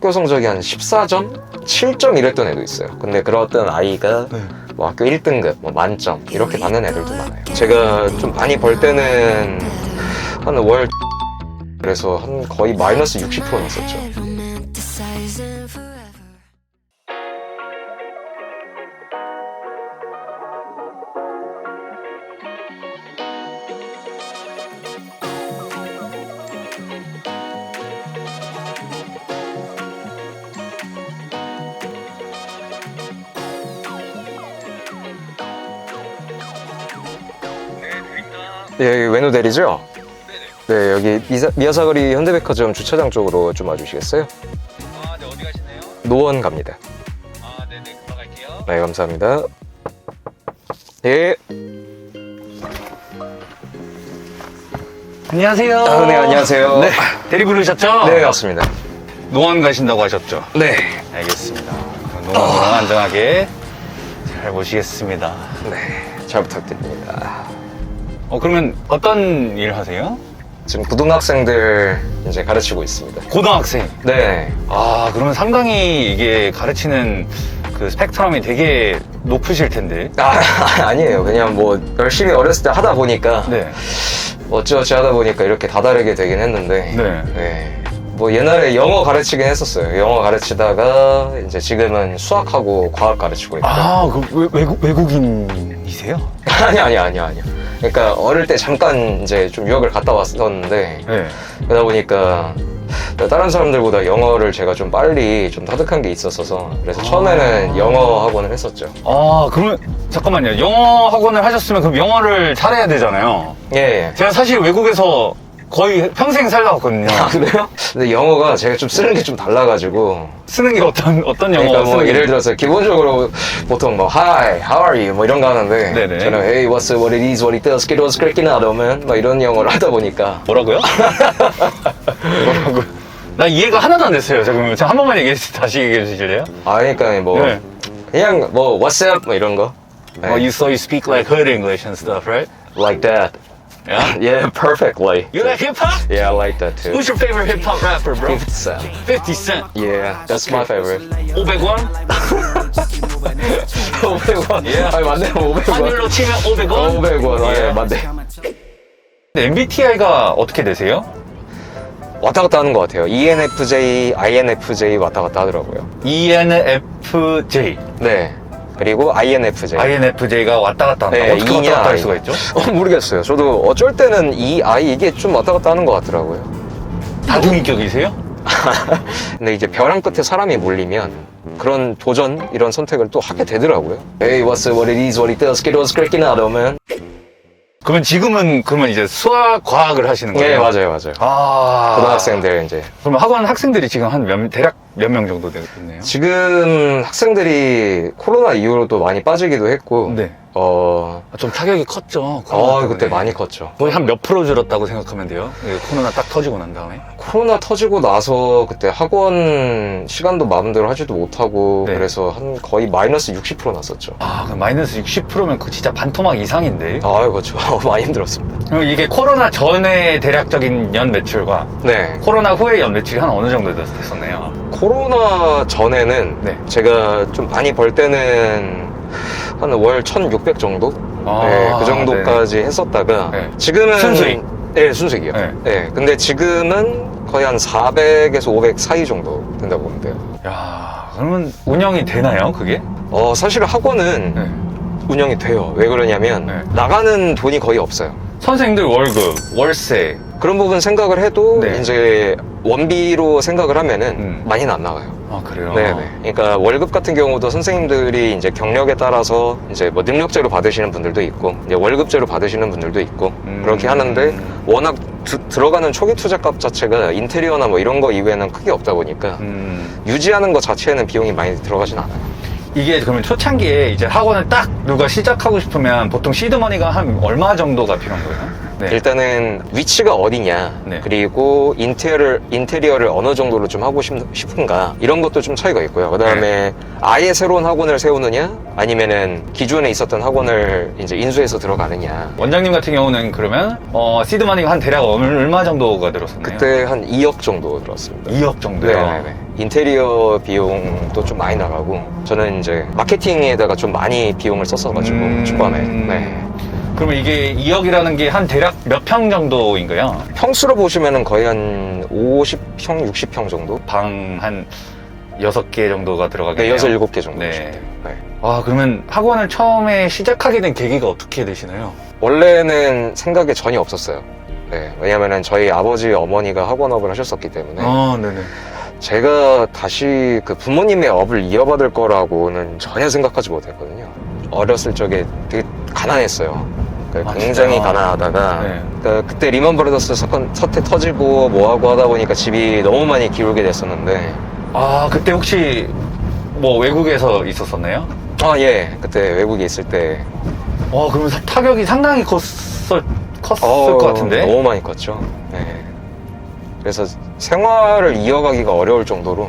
학교 성적이 한 14점? 7점 이랬던 애도 있어요. 근데 그랬던 아이가 뭐 학교 1등급, 뭐 만점 이렇게 받는 애들도 많아요. 제가 좀 많이 벌 때는 한 월 그래서 한 거의 마이너스 60% 났었죠. 예, 여기 외노 대리죠? 네, 여기 미야사거리 현대백화점 주차장 쪽으로 좀 와주시겠어요? 아, 네, 어디 가시나요? 노원 갑니다. 아, 네네, 들어갈게요. 네, 감사합니다. 예. 안녕하세요. 아, 네, 안녕하세요. 네, 대리 부르셨죠? 네, 맞습니다. 노원 가신다고 하셨죠? 네. 알겠습니다. 노원 안전하게 잘 모시겠습니다. 네, 잘 부탁드립니다. 그러면 어떤 일 하세요? 지금 고등학생들 이제 가르치고 있습니다. 고등학생. 네. 아, 그러면 상당히 이게 가르치는 그 스펙트럼이 되게 높으실 텐데. 아, 아니에요. 그냥 뭐 열심히 어렸을 때 하다 보니까 네. 어찌어찌 하다 보니까 이렇게 다다르게 되긴 했는데 네. 네. 뭐 옛날에 영어 가르치긴 했었어요. 영어 가르치다가 이제 지금은 수학하고 과학 가르치고 있고요. 아, 그 외국인이세요? 아니요. 그러니까 어릴 때 잠깐 이제 좀 유학을 갔다 왔었는데 네. 그러다 보니까 다른 사람들보다 영어를 제가 좀 빨리 좀 터득한 게 있었어서 그래서 처음에는 영어 학원을 했었죠. 아, 그러면 잠깐만요. 영어 학원을 하셨으면 그럼 영어를 잘해야 되잖아요. 예. 제가 사실 외국에서 거의 평생 살다 왔거든요. 아, 그래요? 근데 영어가 제가 좀 쓰는 게 좀 달라가지고 쓰는 게 어떤 영어 그러니까 뭐 쓰는 게 예를 들어서 기본적으로 보통 뭐 Hi, how are you? 뭐 이런 거 하는데 네네. 저는 Hey, what's what it is, what it does, get what's cracking out, man 막 이런 영어를 하다 보니까 뭐라고요? 뭐라고요? 나 이해가 하나도 안 됐어요. 잠깐만, 한 번만 다시 얘기해 주실래요? 아 그러니까 뭐 네. 그냥 뭐 What's up? 뭐 이런 거 네. You speak like hood English and stuff, right? Like that. Yeah? Yeah, perfectly. You like hip hop? Yeah, I like that too. Who's your favorite hip hop rapper, bro? 50 Cent. 50 Cent. Yeah, that's my favorite. 500원? 500원. Yeah. 아니 맞네, 500원. 환율로 치면 500원? 500원. 아, 예. 맞네. MBTI가 어떻게 되세요? 왔다 갔다 하는 것 같아요. ENFJ, INFJ 왔다 갔다 하더라고요. ENFJ. 네. 그리고 INFJ. INFJ가 왔다 갔다 한다. 네, 어떻게 왔다 E냐, 갔다 할 I. 수가 있죠? 모르겠어요. 저도 어쩔 때는 E, I 이게 좀 왔다 갔다 하는 것 같더라고요. 다중인격이세요? 근데 이제 벼랑 끝에 사람이 몰리면 그런 도전 이런 선택을 또 하게 되더라고요. Hey, what's what it is, what it does, get what's cracking out, man. 그러면 지금은 그러면 이제 수학 과학을 하시는 거예요? 네, 맞아요. 아. 고등학생들 이제 그러면 학원 학생들이 지금 대략 몇 명 정도 되겠네요? 지금 학생들이 코로나 이후로도 많이 빠지기도 했고 네. 좀 타격이 컸죠. 그때 많이 컸죠. 거의 한 몇 프로 줄었다고 생각하면 돼요? 코로나 딱 터지고 난 다음에. 코로나 터지고 나서 그때 학원 시간도 마음대로 하지도 못하고 네. 그래서 한 거의 마이너스 60% 났었죠. 아, 그럼 마이너스 60%면 그 진짜 반토막 이상인데. 그렇죠. 많이 힘들었습니다. 그럼 이게 코로나 전에 대략적인 연 매출과 네. 코로나 후에 연 매출이 한 어느 정도 됐었나요? 코로나 전에는 네. 제가 좀 많이 벌 때는 한 월 1,600 정도? 네, 그 정도까지 했었다가 네. 지금은 순수익? 네, 순수익이요. 네. 네. 근데 지금은 거의 한 400에서 500 사이 정도 된다고 보면 돼요. 야, 그러면 운영이 되나요, 그게? 사실 학원은 네. 운영이 돼요. 왜 그러냐면 네. 나가는 돈이 거의 없어요. 선생님들 월급, 월세. 그런 부분 생각을 해도 네. 이제 원비로 생각을 하면은 많이는 안 나가요. 아, 그래요? 네네. 그러니까 월급 같은 경우도 선생님들이 이제 경력에 따라서 이제 뭐 능력제로 받으시는 분들도 있고, 이제 월급제로 받으시는 분들도 있고, 그렇게 하는데 워낙 들어가는 초기 투자값 자체가 인테리어나 뭐 이런 거 이외에는 크게 없다 보니까 유지하는 것 자체에는 비용이 많이 들어가진 않아요. 이게 그러면 초창기에 이제 학원을 딱 누가 시작하고 싶으면 보통 시드머니가 한 얼마 정도가 필요한 거예요? 네. 일단은 위치가 어디냐, 네. 그리고 인테리어를 어느 정도로 좀 하고 싶은가, 이런 것도 좀 차이가 있고요. 그 다음에 아예 새로운 학원을 세우느냐, 아니면은 기존에 있었던 학원을 이제 인수해서 들어가느냐. 원장님 같은 경우는 그러면 시드머니가 한 대략 얼마 정도가 들었었나요? 그때 한 2억 정도 들었습니다. 2억 정도요? 네네네. 인테리어 비용도 좀 많이 나가고, 저는 이제 마케팅에다가 좀 많이 비용을 썼어가지고, 초반에. 네. 그러면 이게 2억이라는 게 한 대략 몇 평 정도인가요? 평수로 보시면은 거의 한 50평, 60평 정도? 방 한 6개 정도가 네, 들어가겠네요. 6, 7개 정도. 네. 보시면 돼요. 네. 아, 그러면 학원을 처음에 시작하게 된 계기가 어떻게 되시나요? 원래는 생각에 전혀 없었어요. 네. 왜냐면은 저희 아버지, 어머니가 학원업을 하셨었기 때문에. 네네. 제가 다시 그 부모님의 업을 이어받을 거라고는 전혀 생각하지 못했거든요. 어렸을 적에 되게 가난했어요. 그러니까 굉장히 진짜요? 가난하다가 네. 그러니까 그때 리먼 브라더스 사태 터지고 뭐하고 하다 보니까 집이 너무 많이 기울게 됐었는데 아, 그때 혹시 뭐 외국에서 있었었나요? 예. 그때 외국에 있을 때 그러면 타격이 상당히 컸을 것 같은데? 너무 많이 컸죠. 네. 그래서 생활을 이어가기가 어려울 정도로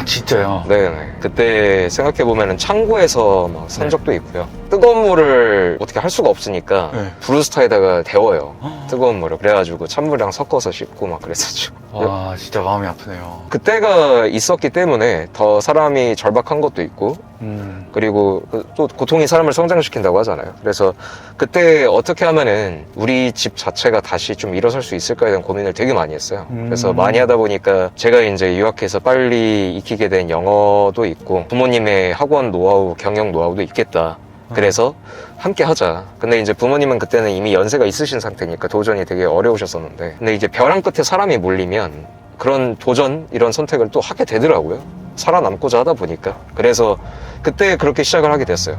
진짜요? 네네. 그때 생각해보면 창고에서 막 산 네. 적도 있고요. 뜨거운 물을 어떻게 할 수가 없으니까 네. 브루스타에다가 데워요. 뜨거운 물을. 그래가지고 찬물이랑 섞어서 씻고 막 그랬었죠. 와, 진짜 마음이 아프네요. 그때가 있었기 때문에 더 사람이 절박한 것도 있고, 그리고 또 고통이 사람을 성장시킨다고 하잖아요. 그래서 그때 어떻게 하면은 우리 집 자체가 다시 좀 일어설 수 있을까에 대한 고민을 되게 많이 했어요. 그래서 많이 하다 보니까 제가 이제 유학해서 빨리 익히게 된 영어도 있고 부모님의 학원 노하우, 경영 노하우도 있겠다. 그래서 함께 하자. 근데 이제 부모님은 그때는 이미 연세가 있으신 상태니까 도전이 되게 어려우셨었는데, 근데 이제 벼랑 끝에 사람이 몰리면 그런 도전, 이런 선택을 또 하게 되더라고요. 살아남고자 하다 보니까. 그래서 그때 그렇게 시작을 하게 됐어요.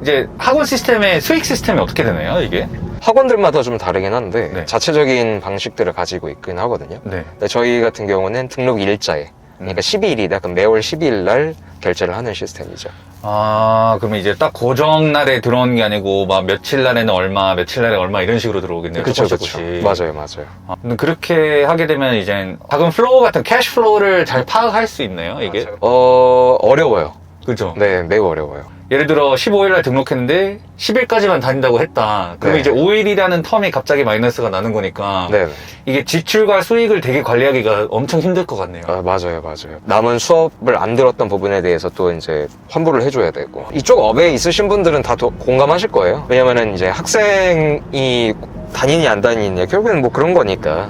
이제 학원 시스템의 수익 시스템이 어떻게 되나요, 이게? 학원들마다 좀 다르긴 한데 네. 자체적인 방식들을 가지고 있긴 하거든요. 네. 근데 저희 같은 경우는 등록 일자에, 그러니까 12일이다. 그럼 매월 12일 날 결제를 하는 시스템이죠. 그러면 이제 딱 고정 날에 들어오는 게 아니고, 막 며칠 날에는 얼마, 며칠 날에 얼마 이런 식으로 들어오겠네요. 그쵸, 조금씩 그쵸. 조금씩. 맞아요, 맞아요. 근데 그렇게 하게 되면 이제 자금 플로우 같은 캐시 플로우를 잘 파악할 수 있나요, 이게? 어려워요. 그죠? 네, 매우 어려워요. 예를 들어 15일날 등록했는데 10일까지만 다닌다고 했다. 그러면 네. 이제 5일이라는 텀이 갑자기 마이너스가 나는 거니까 네. 이게 지출과 수익을 되게 관리하기가 엄청 힘들 것 같네요. 맞아요, 맞아요. 남은 수업을 안 들었던 부분에 대해서 또 이제 환불을 해줘야 되고. 이쪽 업에 있으신 분들은 다 공감하실 거예요. 왜냐면은 이제 학생이 다니니 안 다니니 결국에는 뭐 그런 거니까.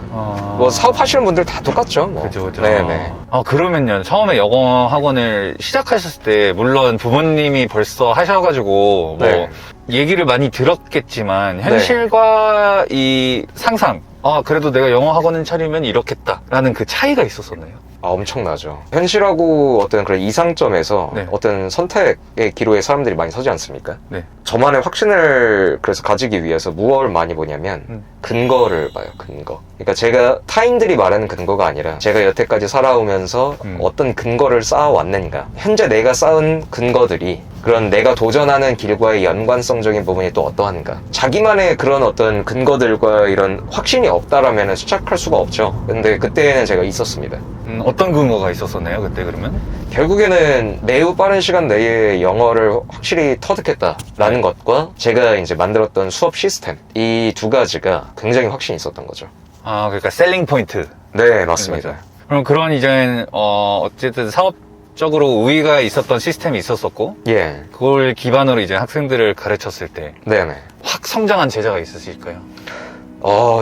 뭐 사업하시는 분들 다 똑같죠. 뭐. 그죠, 그죠. 네네. 그러면요. 처음에 영어 학원을 시작하셨을 때, 물론 부모님이 벌써 하셔가지고, 네. 얘기를 많이 들었겠지만, 현실과 이 상상, 그래도 내가 영어 학원을 차리면 이렇겠다. 라는 그 차이가 있었었나요? 엄청나죠. 현실하고 어떤 그런 이상점에서 네. 어떤 선택의 기로에 사람들이 많이 서지 않습니까? 네. 저만의 확신을 그래서 가지기 위해서 무엇을 많이 보냐면 근거를 봐요, 근거. 그러니까 제가 타인들이 말하는 근거가 아니라 제가 여태까지 살아오면서 어떤 근거를 쌓아왔는가. 현재 내가 쌓은 근거들이 그런 내가 도전하는 길과의 연관성적인 부분이 또 어떠한가. 자기만의 그런 어떤 근거들과 이런 확신이 없다라면 시작할 수가 없죠. 근데 그때는 제가 있었습니다. 어떤 근거가 있었었나요, 그때 그러면? 결국에는 매우 빠른 시간 내에 영어를 확실히 터득했다라는 것과 제가 이제 만들었던 수업 시스템, 이 두 가지가 굉장히 확신이 있었던 거죠. 그러니까 셀링 포인트. 네, 맞습니다. 그럼 그런 이제 어쨌든 사업적으로 우위가 있었던 시스템이 있었었고, 예. 그걸 기반으로 이제 학생들을 가르쳤을 때 네네. 확 성장한 제자가 있으실까요?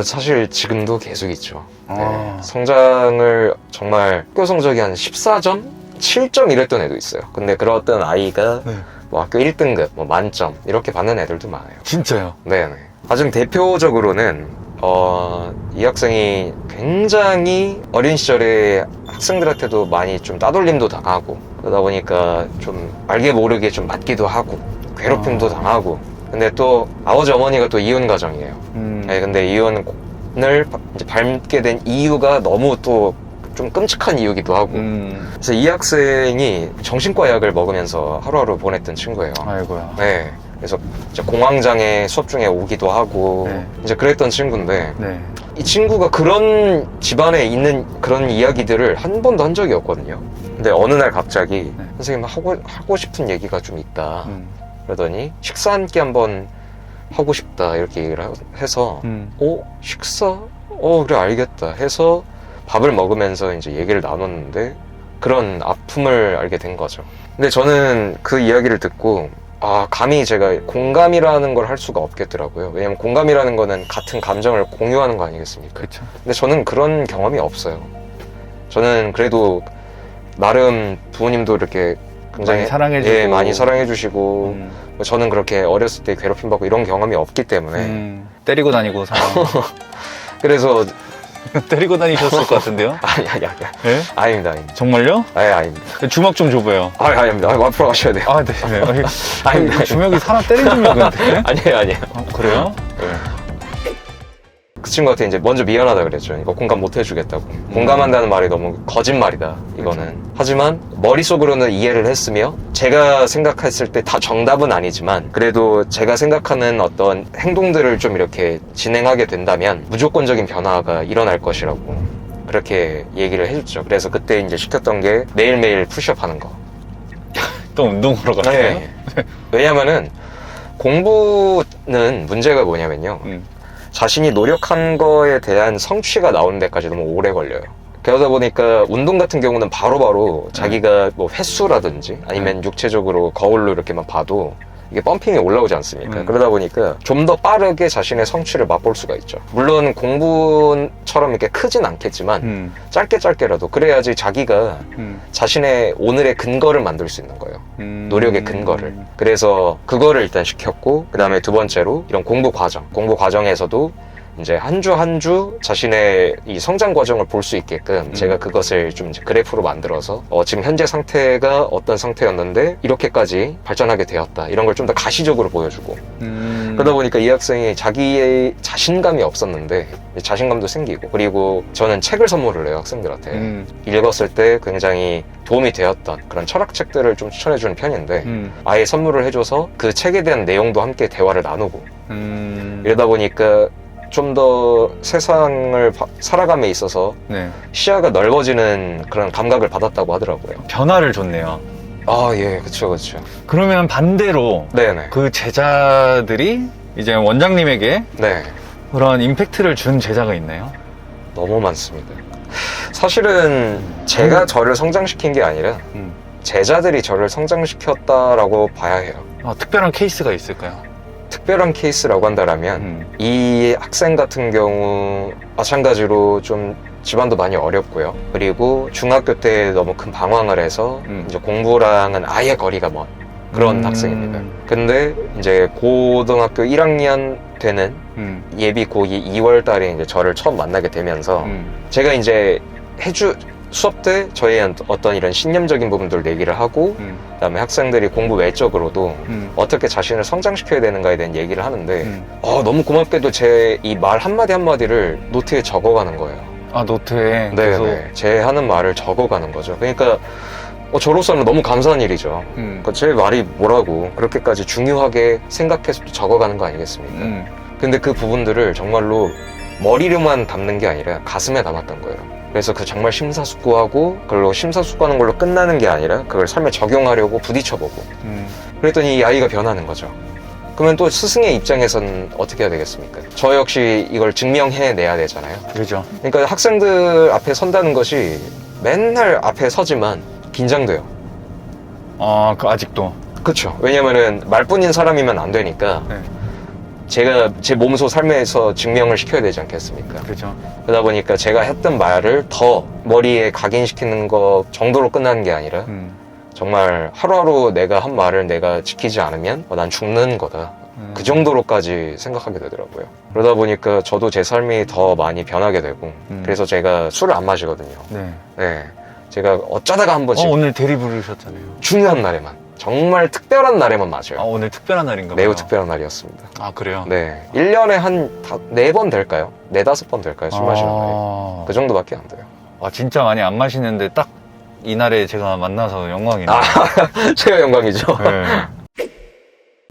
사실 지금도 계속 있죠. 네. 성장을 정말 학교 성적이 한 14점? 7점 이랬던 애도 있어요. 근데 그런 어떤 아이가 뭐 학교 1등급, 뭐 만점 이렇게 받는 애들도 많아요. 진짜요? 네네. 가장 대표적으로는 이 학생이 굉장히 어린 시절에 학생들한테도 많이 좀 따돌림도 당하고 그러다 보니까 좀 알게 모르게 좀 맞기도 하고 괴롭힘도 당하고. 근데 또 아버지 어머니가 또 이혼 가정이에요. 네, 근데 이혼을 이제 밟게 된 이유가 너무 또 좀 끔찍한 이유기도 하고. 그래서 이 학생이 정신과 약을 먹으면서 하루하루 보냈던 친구예요. 아이고야. 네. 그래서 이제 공황장애 수업 중에 오기도 하고 네. 이제 그랬던 친구인데 네. 이 친구가 그런 집안에 있는 그런 이야기들을 한 번도 한 적이 없거든요. 근데 어느 날 갑자기 네. 선생님 하고 싶은 얘기가 좀 있다. 그러더니 식사 한 끼 한번 하고 싶다 이렇게 얘기를 해서 식사? 그래 알겠다 해서 밥을 먹으면서 이제 얘기를 나눴는데 그런 아픔을 알게 된 거죠. 근데 저는 그 이야기를 듣고 감히 제가 공감이라는 걸 할 수가 없겠더라고요. 왜냐면 공감이라는 거는 같은 감정을 공유하는 거 아니겠습니까? 그렇죠. 근데 저는 그런 경험이 없어요. 저는 그래도 나름 부모님도 이렇게 굉장히 많이 사랑해주고. 예, 많이 사랑해주시고 저는 그렇게 어렸을 때 괴롭힘 받고 이런 경험이 없기 때문에 때리고 다니고 그래서 때리고 다니셨을 것 같은데요? 아니 네? 아닙니다. 정말요? 아닙니다. 주먹 좀 줘봐요. 아닙니다. 앞으로 가셔야 돼요. 네. 아닙니다. 주먹이 사람 때린 주먹인데? 아니에요. 그래요? 그 친구한테 이제 먼저 미안하다 그랬죠. 이거 공감 못 해주겠다고. 공감한다는 말이 너무 거짓말이다. 이거는. 하지만 머릿속으로는 이해를 했으며 제가 생각했을 때 다 정답은 아니지만 그래도 제가 생각하는 어떤 행동들을 좀 이렇게 진행하게 된다면 무조건적인 변화가 일어날 것이라고 그렇게 얘기를 해줬죠. 그래서 그때 이제 시켰던 게 매일매일 푸시업 하는 거. 또 운동하러 갔어요? 네. 왜냐면은 공부는 문제가 뭐냐면요. 자신이 노력한 거에 대한 성취가 나오는 데까지 너무 오래 걸려요. 그러다 보니까 운동 같은 경우는 바로바로 자기가 뭐 횟수라든지 아니면 육체적으로 거울로 이렇게만 봐도 이게 펌핑이 올라오지 않습니까? 그러다 보니까 좀 더 빠르게 자신의 성취를 맛볼 수가 있죠. 물론 공부처럼 이렇게 크진 않겠지만 짧게라도 그래야지 자기가 자신의 오늘의 근거를 만들 수 있는 거예요. 노력의 근거를. 그래서 그거를 일단 시켰고 그 다음에 두 번째로 이런 공부 과정에서도 이제 한 주 한 주 자신의 이 성장 과정을 볼 수 있게끔 제가 그것을 좀 이제 그래프로 만들어서 지금 현재 상태가 어떤 상태였는데 이렇게까지 발전하게 되었다 이런 걸 좀 더 가시적으로 보여주고 그러다 보니까 이 학생이 자기의 자신감이 없었는데 자신감도 생기고 그리고 저는 책을 선물을 해요 학생들한테 읽었을 때 굉장히 도움이 되었던 그런 철학책들을 좀 추천해주는 편인데 아예 선물을 해줘서 그 책에 대한 내용도 함께 대화를 나누고 이러다 보니까 좀 더 세상을 살아감에 있어서 시야가 넓어지는 그런 감각을 받았다고 하더라고요. 변화를 줬네요. 예, 그쵸. 그러면 반대로 네네. 그 제자들이 이제 원장님에게 네. 그런 임팩트를 준 제자가 있나요? 너무 많습니다. 사실은 제가 저를 성장시킨 게 아니라 제자들이 저를 성장시켰다라고 봐야 해요. 특별한 케이스가 있을까요? 특별한 케이스라고 한다면 이 학생 같은 경우 마찬가지로 좀 집안도 많이 어렵고요. 그리고 중학교 때 너무 큰 방황을 해서 이제 공부랑은 아예 거리가 먼 그런 학생입니다. 근데 이제 고등학교 1학년 되는 예비 고2 2월 달에 이제 저를 처음 만나게 되면서 제가 이제 수업 때 저의 어떤 이런 신념적인 부분들을 얘기를 하고 그다음에 학생들이 공부 외적으로도 어떻게 자신을 성장시켜야 되는가에 대한 얘기를 하는데 너무 고맙게도 제 이 말 한마디 한마디를 노트에 적어가는 거예요. 노트에? 네, 제 하는 말을 적어가는 거죠. 그러니까 저로서는 너무 감사한 일이죠. 그러니까 제 말이 뭐라고 그렇게까지 중요하게 생각해서 적어가는 거 아니겠습니까? 근데 그 부분들을 정말로 머리로만 담는 게 아니라 가슴에 담았던 거예요. 그래서 그 정말 심사숙고하고 그걸로 심사숙고하는 걸로 끝나는 게 아니라 그걸 삶에 적용하려고 부딪혀보고 그랬더니 이 아이가 변하는 거죠. 그러면 또 스승의 입장에서는 어떻게 해야 되겠습니까? 저 역시 이걸 증명해내야 되잖아요. 그렇죠. 그러니까 학생들 앞에 선다는 것이 맨날 앞에 서지만 긴장돼요. 아직도? 그렇죠. 왜냐면은 말뿐인 사람이면 안 되니까 제가 제 몸소 삶에서 증명을 시켜야 되지 않겠습니까? 그렇죠. 그러다 보니까 제가 했던 말을 더 머리에 각인시키는 것 정도로 끝나는 게 아니라 정말 하루하루 내가 한 말을 내가 지키지 않으면 난 죽는 거다. 그 정도로까지 생각하게 되더라고요. 그러다 보니까 저도 제 삶이 더 많이 변하게 되고 그래서 제가 술을 안 마시거든요. 네. 제가 어쩌다가 한 번씩 오늘 대리 부르셨잖아요. 중요한 날에만 정말 특별한 날에만 마셔요. 오늘 특별한 날인가 봐요. 매우 특별한 날이었습니다. 그래요? 네. 1년에 한 4번 될까요? 4-5번 될까요? 술 마시는 날이. 그 정도밖에 안 돼요. 진짜 많이 안 마시는데 딱 이날에 제가 만나서 영광이네요. 제가 영광이죠.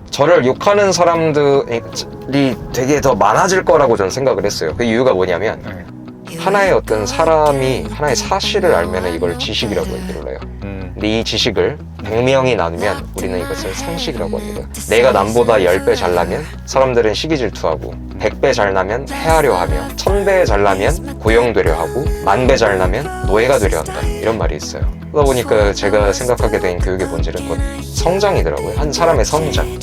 저를 욕하는 사람들이 되게 더 많아질 거라고 저는 생각을 했어요. 그 이유가 뭐냐면 하나의 어떤 사람이 하나의 사실을 알면 이걸 지식이라고 얘기를 해요. 근데 이 지식을 100명이 나누면 우리는 이것을 상식이라고 합니다. 내가 남보다 10배 잘나면 사람들은 시기 질투하고 100배 잘나면 해하려 하며 1000배 잘나면 고용되려 하고 10,000배 잘나면 노예가 되려 한다. 이런 말이 있어요. 그러다 보니까 제가 생각하게 된 교육의 본질은 곧 성장이더라고요. 한 사람의 성장.